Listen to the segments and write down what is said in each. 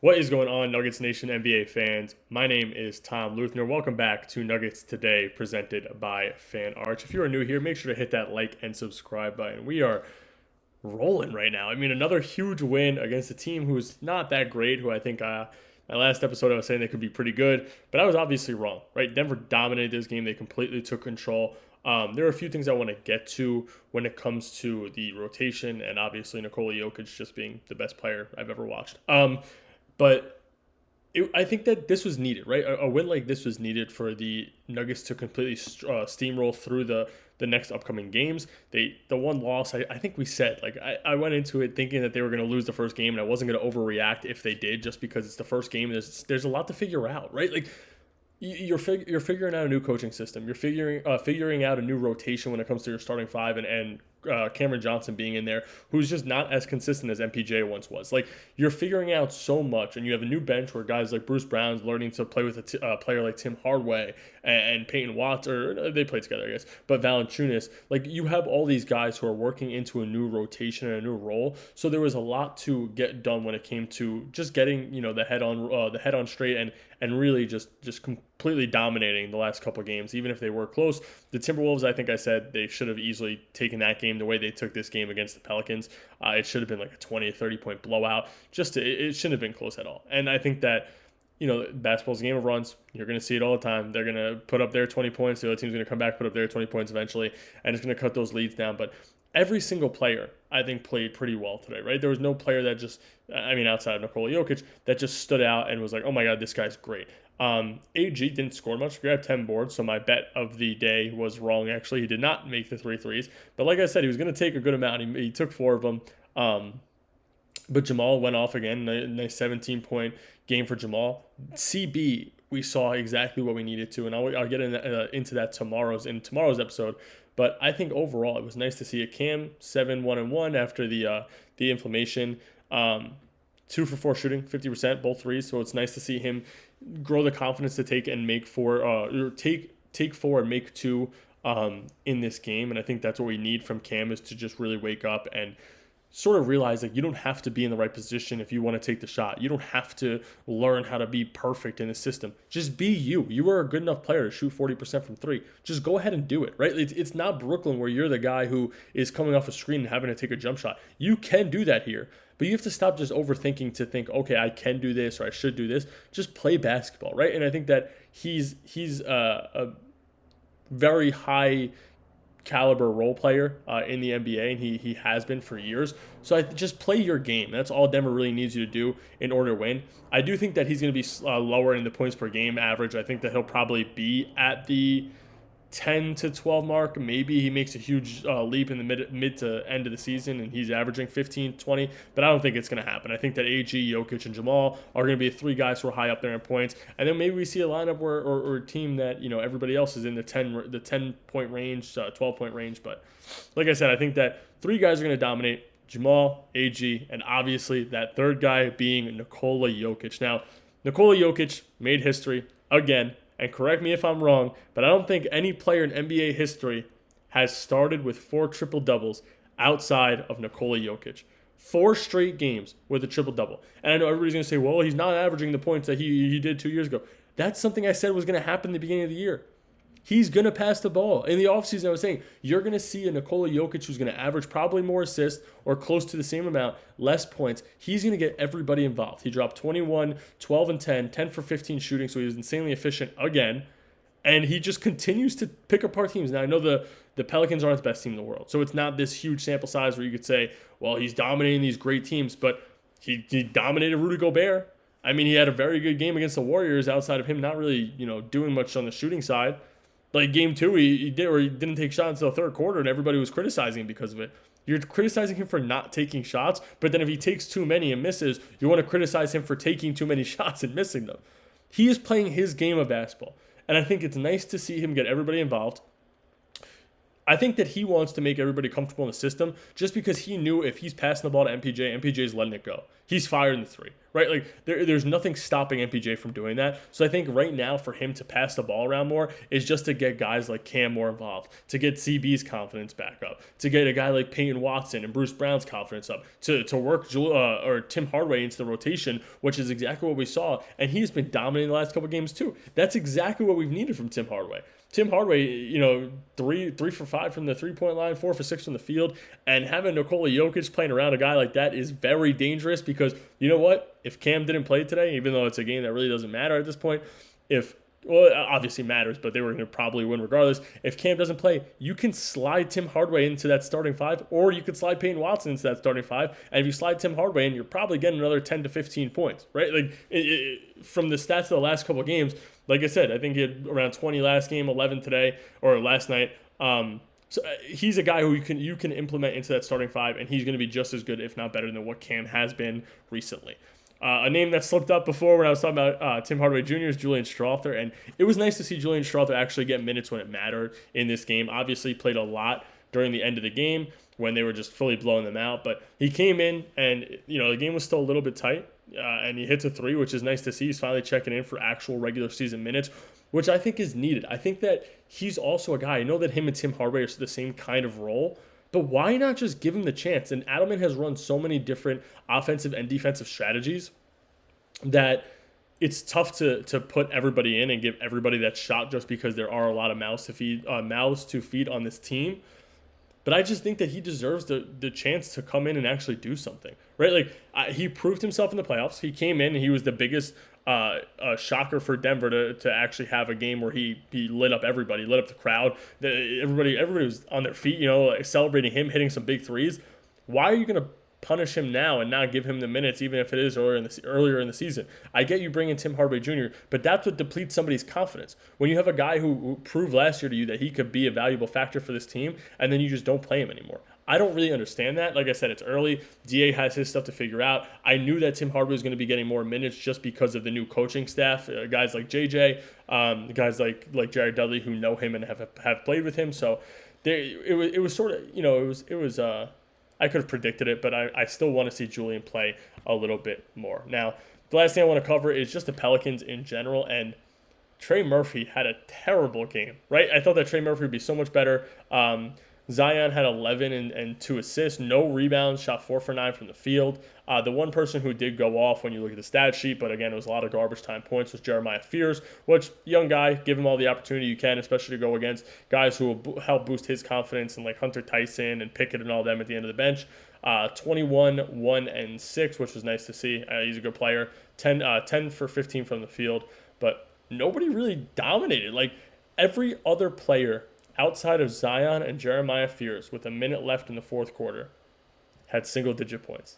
What is going on, Nuggets Nation NBA fans? My name is Tom Leuthner. Welcome back to Nuggets Today, presented by Fan Arch. If you are new here, make sure to hit that like and subscribe button. We are rolling right now. I mean, another huge win against a team who's not that great, who I think my last episode I was saying they could be pretty good, but I was obviously wrong, right? Denver dominated this game. They completely took control. There are a few things I want to get to when it comes to the rotation, and obviously Nikola Jokic just being the best player I've ever watched. But I think that this was needed, right? A win like this was needed for the Nuggets to completely steamroll through the next upcoming games. The one loss, I think we said, like I went into it thinking that they were going to lose the first game, and I wasn't going to overreact if they did, just because it's the first game. And there's a lot to figure out, right? Like you're figuring out a new coaching system. You're figuring out a new rotation when it comes to your starting five and Cameron Johnson being in there, who's just not as consistent as MPJ once was. Like you're figuring out so much, and you have a new bench where guys like Bruce Brown's learning to play with a player like Tim Hardaway and Peyton Watts, or they played together, I guess. But Valanciunas, like you have all these guys who are working into a new rotation and a new role. So there was a lot to get done when it came to just getting the head on straight and really just completely dominating the last couple games, even if they were close. The Timberwolves, I think I said they should have easily taken that game the way they took this game against the Pelicans. It should have been like a 20 or 30 point blowout. It shouldn't have been close at all. And I think that basketball's a game of runs. You're going to see it all the time. They're going to put up their 20 points. The other team's going to come back, put up their 20 points eventually, and it's going to cut those leads down. But every single player, I think, played pretty well today, right? There was no player that outside of Nikola Jokic, that just stood out and was like, oh my God, this guy's great. AG didn't score much. He grabbed 10 boards, so my bet of the day was wrong, actually. He did not make the three threes. But like I said, he was going to take a good amount. He took four of them. But Jamal went off again. Nice 17-point game for Jamal. CB, we saw exactly what we needed to, and I'll get into that in tomorrow's episode. But I think overall it was nice to see a Cam 7-1-1 after the inflammation. 2 for 4 shooting, 50%, both threes. So it's nice to see him grow the confidence to take and make four, or take four and make two in this game. And I think that's what we need from Cam, is to just really wake up and sort of realize that you don't have to be in the right position if you want to take the shot. You don't have to learn how to be perfect in the system. Just be you. You are a good enough player to shoot 40% from three. Just go ahead and do it, right? It's not Brooklyn where you're the guy who is coming off a screen and having to take a jump shot. You can do that here, but you have to stop just overthinking to think, okay, I can do this or I should do this. Just play basketball, right? And I think that he's a very high caliber role player in the NBA, and he has been for years. So I just play your game. That's all Denver really needs you to do in order to win. I do think that he's going to be lower in the points per game average. I think that he'll probably be at the 10 to 12 mark. Maybe he makes a huge leap in the mid to end of the season and he's averaging 15, 20, but I don't think it's going to happen. I think that AG, Jokic, and Jamal are going to be three guys who are high up there in points, and then maybe we see a lineup or a team that everybody else is in the 10 point range, 12 point range. But like I said, I think that three guys are going to dominate: Jamal, AG, and obviously that third guy being Nikola Jokic. Now, Nikola Jokic made history again. And correct me if I'm wrong, but I don't think any player in NBA history has started with 4 triple-doubles outside of Nikola Jokic. 4 straight games with a triple-double. And I know everybody's going to say, well, he's not averaging the points that he did 2 years ago. That's something I said was going to happen at the beginning of the year. He's going to pass the ball. In the offseason, I was saying, you're going to see a Nikola Jokic who's going to average probably more assists or close to the same amount, less points. He's going to get everybody involved. He dropped 21, 12, and 10, 10 for 15 shooting, so he was insanely efficient again. And he just continues to pick apart teams. Now, I know the Pelicans aren't the best team in the world, so it's not this huge sample size where you could say, well, he's dominating these great teams, but he dominated Rudy Gobert. I mean, he had a very good game against the Warriors outside of him not really, doing much on the shooting side. Like game 2, he didn't take shots until the third quarter, and everybody was criticizing him because of it. You're criticizing him for not taking shots, but then if he takes too many and misses, you want to criticize him for taking too many shots and missing them. He is playing his game of basketball, and I think it's nice to see him get everybody involved. I think that he wants to make everybody comfortable in the system just because he knew if he's passing the ball to MPJ, MPJ's letting it go. He's firing the three, right? Like there's nothing stopping MPJ from doing that. So I think right now for him to pass the ball around more is just to get guys like Cam more involved, to get CB's confidence back up, to get a guy like Peyton Watson and Bruce Brown's confidence up, to work or Tim Hardaway into the rotation, which is exactly what we saw. And he's been dominating the last couple games too. That's exactly what we've needed from Tim Hardaway. Tim Hardaway, 3 for 5 from the 3-point line, 4 for 6 from the field, and having Nikola Jokic playing around a guy like that is very dangerous because you know what? If Cam didn't play today, even though it's a game that really doesn't matter at this point, well, it obviously matters, but they were going to probably win regardless. If Cam doesn't play, you can slide Tim Hardaway into that starting five, or you could slide Peyton Watson into that starting five. And if you slide Tim Hardaway in, you're probably getting another 10 to 15 points, right? Like from the stats of the last couple of games, like I said, I think he had around 20 last game, 11 today or last night. So he's a guy who you can implement into that starting five, and he's going to be just as good, if not better, than what Cam has been recently. A name that slipped up before when I was talking about Tim Hardaway Jr. is Julian Strawther, and it was nice to see Julian Strawther actually get minutes when it mattered in this game. Obviously played a lot during the end of the game when they were just fully blowing them out, but he came in and the game was still a little bit tight, and he hits a three, which is nice to see. He's finally checking in for actual regular season minutes, which I think is needed. I think that he's also a guy, I know that him and Tim Hardaway are the same kind of role, but why not just give him the chance? And Adelman has run so many different offensive and defensive strategies that it's tough to put everybody in and give everybody that shot just because there are a lot of mouths to feed on this team. But I just think that he deserves the chance to come in and actually do something, right? Like he proved himself in the playoffs. He came in and he was the biggest shocker for Denver to actually have a game where he lit up everybody, lit up the crowd. Everybody was on their feet, like celebrating him, hitting some big threes. Why are you going to punish him now and not give him the minutes, even if it is earlier in the season? I get you bringing Tim Hardaway Jr., but that's what depletes somebody's confidence. When you have a guy who proved last year to you that he could be a valuable factor for this team, and then you just don't play him anymore. I don't really understand that. Like I said, it's early. DA has his stuff to figure out. I knew that Tim Hardaway was going to be getting more minutes just because of the new coaching staff, guys like JJ, guys like Jared Dudley who know him and have played with him. So it was sort of, it was I could have predicted it, but I still want to see Julian play a little bit more. Now, the last thing I want to cover is just the Pelicans in general, and Trey Murphy had a terrible game, right? I thought that Trey Murphy would be so much better. Zion had 11 and 2 assists, no rebounds, shot 4 for 9 from the field. The one person who did go off when you look at the stat sheet, but again, it was a lot of garbage time points, was Jeremiah Fears, which, young guy, give him all the opportunity you can, especially to go against guys who will help boost his confidence, and like Hunter Tyson and Pickett and all them at the end of the bench. 21, 1, and 6, which was nice to see. He's a good player. 10 for 15 from the field, but nobody really dominated. Like, every other player outside of Zion and Jeremiah Fears with a minute left in the fourth quarter had single-digit points.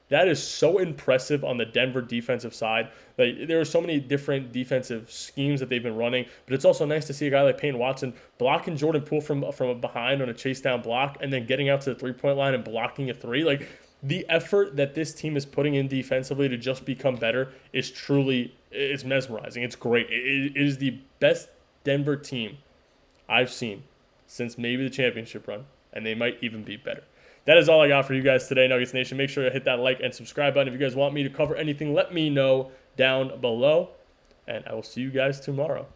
That is so impressive on the Denver defensive side. Like, there are so many different defensive schemes that they've been running, but it's also nice to see a guy like Peyton Watson blocking Jordan Poole from behind on a chase down block and then getting out to the three-point line and blocking a three. Like, the effort that this team is putting in defensively to just become better is truly, it's mesmerizing. It's great. It is the best Denver team I've seen since maybe the championship run, and they might even be better. That is all I got for you guys today, Nuggets Nation. Make sure to hit that like and subscribe button. If you guys want me to cover anything, let me know down below, and I will see you guys tomorrow.